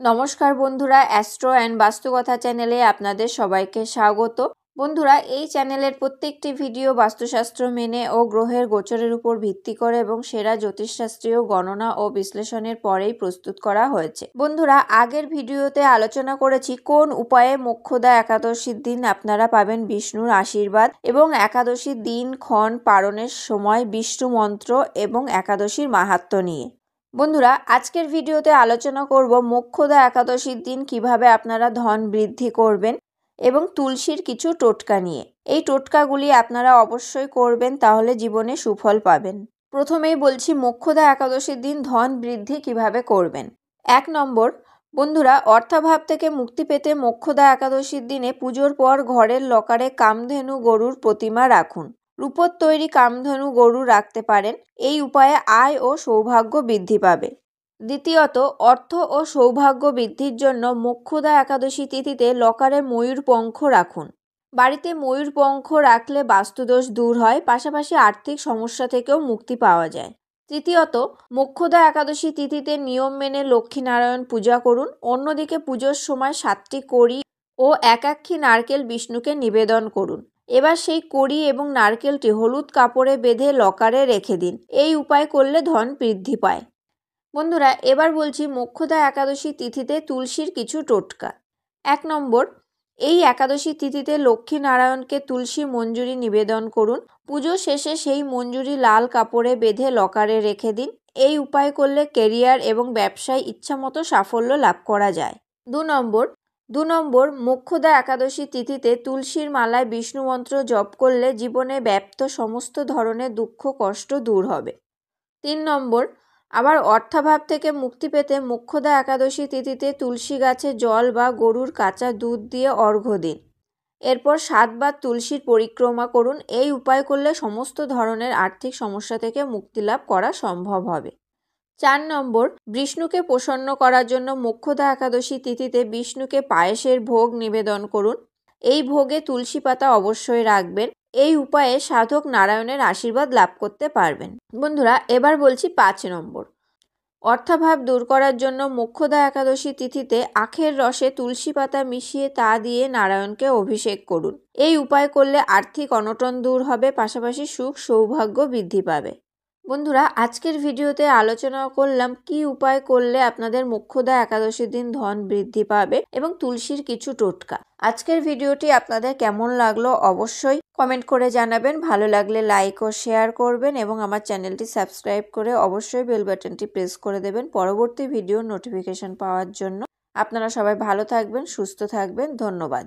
নমস্কার বন্ধুরা, astro and বাস্তুকথা চ্যানেলে আপনাদের সবাইকে স্বাগত। বন্ধুরা, এই চ্যানেলের প্রত্যেকটি ভিডিও বাস্তুশাস্ত্র মেনে ও গ্রহের গোচরের উপর ভিত্তি করে এবং সেরা জ্যোতিষশাস্ত্রীয় গণনা ও বিশ্লেষণের পরেই প্রস্তুত করা হয়েছে। বন্ধুরা, আগের ভিডিওতে আলোচনা করেছি কোন উপায়ে মোক্ষদা একাদশীর দিন আপনারা পাবেন বিষ্ণুর আশীর্বাদ এবং একাদশীর দিন ক্ষণ পারণের সময় বিষ্ণু মন্ত্র এবং একাদশীর মাহাত্ম্য নিয়ে। বন্ধুরা, আজকের ভিডিওতে আলোচনা করব মোক্ষদা একাদশীর দিন কিভাবে আপনারা ধন বৃদ্ধি করবেন এবং তুলসীর কিছু টোটকা নিয়ে। এই টোটকাগুলি আপনারা অবশ্যই করবেন, তাহলে জীবনে সুফল পাবেন। প্রথমেই বলছি মোক্ষদা একাদশীর দিন ধন বৃদ্ধি কিভাবে করবেন। 1 নম্বর, বন্ধুরা, অর্থাভাব থেকে মুক্তি পেতে মোক্ষদা একাদশীর দিনে পুজোর পর ঘরের লকারে কামধেনু গরুর প্রতিমা রাখুন। রূপোর তৈরি কামধেনু গরু রাখতে পারেন। এই উপায়ে আয় ও সৌভাগ্য বৃদ্ধি পাবে। দ্বিতীয়ত, অর্থ ও সৌভাগ্য বৃদ্ধির জন্য মোক্ষদা একাদশী তিথিতে লকারে ময়ূর পঙ্খ রাখুন। বাড়িতে ময়ূর পঙ্খ রাখলে বাস্তুদোষ দূর হয়, পাশাপাশি আর্থিক সমস্যা থেকেও মুক্তি পাওয়া যায়। তৃতীয়ত, মোক্ষদা একাদশী তিথিতে নিয়ম মেনে লক্ষ্মীনারায়ণ পূজা করুন। অন্যদিকে পুজোর সময় 7টি কড়ি ও একাক্ষী নারকেল বিষ্ণুকে নিবেদন করুন। এবার সেই কড়ি এবং নারকেলটি হলুদ কাপড়ে বেঁধে লকারে রেখে দিন। এই উপায় করলে ধন বৃদ্ধি পায়। বন্ধুরা, এবার বলছি মোক্ষদা একাদশী তিথিতে তুলসীর কিছু টোটকা। 1 নম্বর, এই একাদশী তিথিতে লক্ষ্মীনারায়ণকে তুলসী মঞ্জুরি নিবেদন করুন। পুজো শেষে সেই মঞ্জুরি লাল কাপড়ে বেঁধে লকারে রেখে দিন। এই উপায় করলে ক্যারিয়ার এবং ব্যবসায় ইচ্ছামতো সাফল্য লাভ করা যায়। 2 নম্বর, মোক্ষদা একাদশী তিথিতে তুলসীর মালায় বিষ্ণু মন্ত্র জপ করলে জীবনে ব্যাপ্ত সমস্ত ধরনের দুঃখ কষ্ট দূর হবে। 3 নম্বর, আবার অর্থাভাব থেকে মুক্তি পেতে মোক্ষদা একাদশী তিথিতে তুলসী গাছে জল বা গরুর কাঁচা দুধ দিয়ে অর্ঘ্য দিন। এরপর 7 বার তুলসীর পরিক্রমা করুন। এই উপায় করলে সমস্ত ধরনের আর্থিক সমস্যা থেকে মুক্তি লাভ করা সম্ভব হবে। 4 নম্বর, বিষ্ণুকে প্রসন্ন করার জন্য মোক্ষদা একাদশী তিথিতে বিষ্ণুকে পায়েসের ভোগ নিবেদন করুন। এই ভোগে তুলসী পাতা অবশ্যই রাখবেন। এই উপায়ে সাধক নারায়ণের আশীর্বাদ লাভ করতে পারবেন। বন্ধুরা, এবার বলছি 5 নম্বর, অর্থাভাব দূর করার জন্য মোক্ষদা একাদশী তিথিতে আখের রসে তুলসী পাতা মিশিয়ে তা দিয়ে নারায়ণকে অভিষেক করুন। এই উপায় করলে আর্থিক অনটন দূর হবে, পাশাপাশি সুখ সৌভাগ্য বৃদ্ধি পাবে। বন্ধুরা, আজকের ভিডিওতে আলোচনা করলাম কি উপায় করলে আপনাদের মোক্ষদা একাদশীর দিন ধন বৃদ্ধি পাবে এবং তুলসীর কিছু টোটকা। আজকের ভিডিওটি আপনাদের কেমন লাগলো অবশ্যই কমেন্ট করে জানাবেন। ভালো লাগলে লাইক ও শেয়ার করবেন এবং আমার চ্যানেলটি সাবস্ক্রাইব করে অবশ্যই বেল বাটনটি প্রেস করে দেবেন পরবর্তী ভিডিওর নোটিফিকেশন পাওয়ার জন্য। আপনারা সবাই ভালো থাকবেন, সুস্থ থাকবেন। ধন্যবাদ।